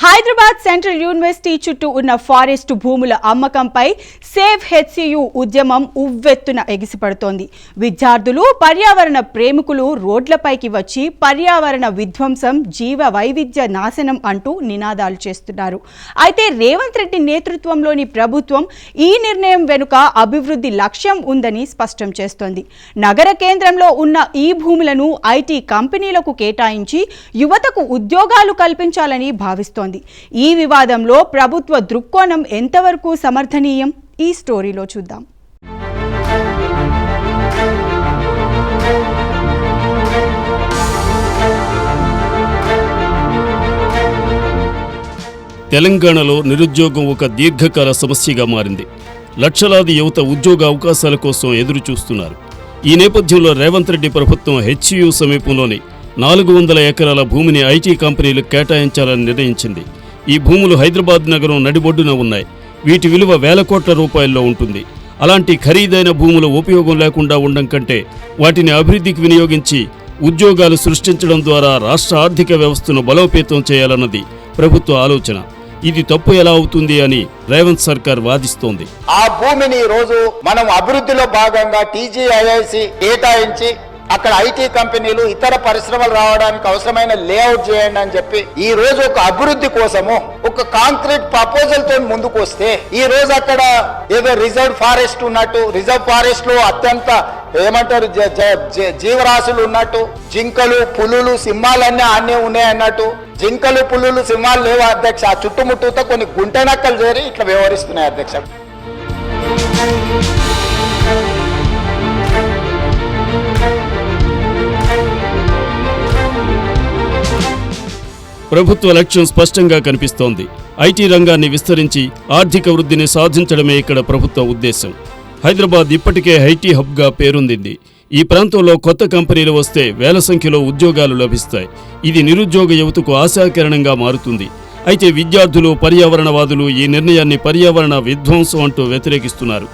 Hyderabad central university చుట్టూ ఉన్న forest భూముల అమ్మకంపై సేవ్ హెచ్సియు ఉద్యమం ఉవ్వెత్తున ఎగిసిపడుతోంది. విద్యార్థులు, పర్యావరణ ప్రేమికులు రోడ్లపైకి వచ్చి పర్యావరణ విధ్వంసం, జీవ వైవిధ్య నాశనం అంటూ నినాదాలు చేస్తున్నారు. అయితే రేవంత్ రెడ్డి నేతృత్వంలోని ప్రభుత్వం ఈ నిర్ణయం వెనుక అభివృద్ధి లక్ష్యం ఉందని స్పష్టం చేస్తోంది. నగర కేంద్రంలో ఉన్న ఈ భూములను ఐటీ కంపెనీలకు కేటాయించి యువతకు ఉద్యోగాలు కల్పించాలని భావిస్తోంది. ఈ వివాదంలో ప్రభుత్వ దృక్కోణం ఎంతవరకు సమర్థనీయం? ఈ స్టోరీలో చూద్దాం. తెలంగాణలో నిరుద్యోగం ఒక దీర్ఘకాల సమస్యగా మారింది. లక్షలాది యువత ఉద్యోగ అవకాశాల కోసం ఎదురు చూస్తున్నారు. ఈ నేపథ్యంలో రేవంత్ రెడ్డి ప్రభుత్వం హెచ్సియు సమీపంలోని 400 ఎకరాల భూమిని ఐటీ కంపెనీలకు కేటాయించాలని నిర్ణయించింది. ఈ భూములు హైదరాబాద్ నగరం నడిబొడ్డున ఉన్నాయి. వీటి విలువ వేల కోట్ల రూపాయల్లో ఉంటుంది. అలాంటి ఖరీదైన భూముల ఉపయోగం లేకుండా ఉండడం కంటే వాటిని అభివృద్ధికి వినియోగించి ఉద్యోగాలు సృష్టించడం ద్వారా రాష్ట్ర ఆర్థిక వ్యవస్థను బలోపేతం చేయాలన్నది ప్రభుత్వ ఆలోచన. ఇది తప్పు ఎలా అవుతుంది అని రేవంత్ సర్కార్ వాదిస్తోంది. ఆ భూమిని ఈ రోజు మనం అభివృద్ధిలో భాగంగా టీజీఐఐసి కేటాయించి అక్కడ ఐటీ కంపెనీలు, ఇతర పరిశ్రమలు రావడానికి అవసరమైన లేఅవుట్ చేయండి అని చెప్పి ఈ రోజు ఒక అభివృద్ధి కోసము ఒక కాంక్రీట్ ప్రపోజల్ తో ముందుకు వస్తే, ఈ రోజు అక్కడ ఏదో రిజర్వ్ ఫారెస్ట్ ఉన్నట్టు, రిజర్వ్ ఫారెస్ట్ లో అత్యంత ఏమంటారు జీవరాశులు ఉన్నట్టు, జింకలు, పులులు, సింహాలన్నీ ఆనే ఉన్నాయి అన్నట్టు. జింకలు, పులులు, సింహాలు లేవు అధ్యక్ష. ఆ చుట్టుముట్టుతో కొన్ని గుంటెనక్కలు చేరి ఇట్లా వ్యవహరిస్తున్నాయి అధ్యక్ష. ప్రభుత్వ లక్ష్యం స్పష్టంగా కనిపిస్తోంది. ఐటీ రంగాన్ని విస్తరించి ఆర్థిక వృద్ధిని సాధించడమే ఇక్కడ ప్రభుత్వ ఉద్దేశం. హైదరాబాద్ ఇప్పటికే ఐటీ హబ్గా పేరొందింది. ఈ ప్రాంతంలో కొత్త కంపెనీలు వస్తే వేల సంఖ్యలో ఉద్యోగాలు లభిస్తాయి. ఇది నిరుద్యోగ యువతకు ఆశాకిరణంగా మారుతుంది. అయితే విద్యార్థులు, పర్యావరణవాదులు ఈ నిర్ణయాన్ని పర్యావరణ విధ్వంసం అంటూ వ్యతిరేకిస్తున్నారు.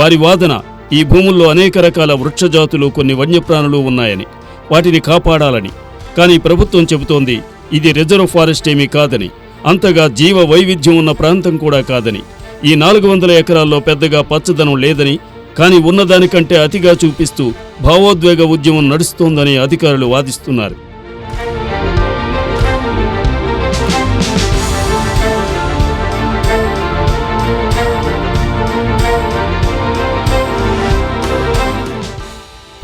వారి వాదన, ఈ భూముల్లో అనేక రకాల వృక్షజాతులు, కొన్ని వన్యప్రాణులు ఉన్నాయని, వాటిని కాపాడాలని. కానీ ప్రభుత్వం చెబుతోంది ఇది రిజర్వ్ ఫారెస్ట్ ఏమీ కాదని, అంతగా జీవ వైవిధ్యం ఉన్న ప్రాంతం కూడా కాదని. ఈ 400 ఎకరాల్లో పెద్దగా పచ్చదనం లేదని, కానీ ఉన్నదానికంటే అతిగా చూపిస్తూ భావోద్వేగ ఉద్యమం నడుస్తోందని అధికారులు వాదిస్తున్నారు.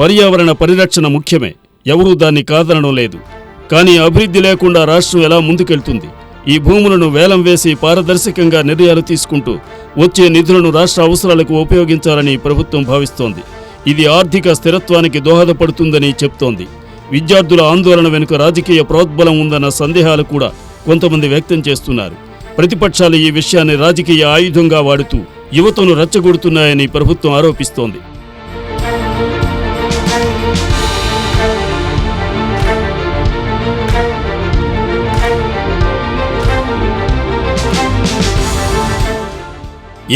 పర్యావరణ పరిరక్షణ ముఖ్యమే, ఎవరూ దాన్ని కాదనడం లేదు. కానీ అభివృద్ధి లేకుండా రాష్ట్రం ఎలా ముందుకెళ్తుంది? ఈ భూములను వేలం వేసి పారదర్శకంగా నిర్ణయాలు తీసుకుంటూ వచ్చే నిధులను రాష్ట్ర అవసరాలకు ఉపయోగించాలని ప్రభుత్వం భావిస్తోంది. ఇది ఆర్థిక స్థిరత్వానికి దోహదపడుతుందని చెప్తోంది. విద్యార్థుల ఆందోళన వెనుక రాజకీయ ప్రోద్బలం ఉందన్న సందేహాలు కూడా కొంతమంది వ్యక్తం చేస్తున్నారు. ప్రతిపక్షాలు ఈ విషయాన్ని రాజకీయ ఆయుధంగా వాడుతూ యువతను రెచ్చగొడుతున్నాయని ప్రభుత్వం ఆరోపిస్తోంది.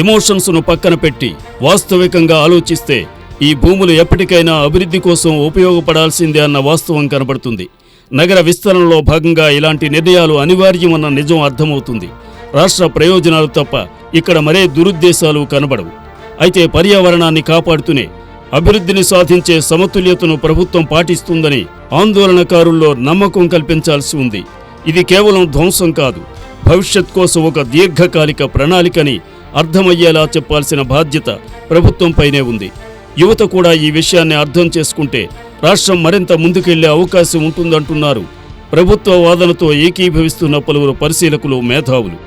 ఎమోషన్స్ను పక్కన పెట్టి వాస్తవికంగా ఆలోచిస్తే ఈ భూములు ఎప్పటికైనా అభివృద్ధి కోసం ఉపయోగపడాల్సిందే అన్న వాస్తవం కనబడుతుంది. నగర విస్తరణలో భాగంగా ఇలాంటి నిర్ణయాలు అనివార్యమన్న నిజం అర్థమవుతుంది. రాష్ట్ర ప్రయోజనాలు తప్ప ఇక్కడ మరే దురుద్దేశాలు కనబడవు. అయితే పర్యావరణాన్ని కాపాడుతూనే అభివృద్ధిని సాధించే సమతుల్యతను ప్రభుత్వం పాటిస్తుందని ఆందోళనకారుల్లో నమ్మకం కల్పించాల్సి ఉంది. ఇది కేవలం ధ్వంసం కాదు, భవిష్యత్ కోసం ఒక దీర్ఘకాలిక ప్రణాళికని అర్థమయ్యేలా చెప్పాల్సిన బాధ్యత ప్రభుత్వంపైనే ఉంది. యువత కూడా ఈ విషయాన్ని అర్థం చేసుకుంటే రాష్ట్రం మరింత ముందుకెళ్లే అవకాశం ఉంటుందంటున్నారు ప్రభుత్వ వాదనతో ఏకీభవిస్తున్న పలువురు పరిశీలకులు, మేధావులు.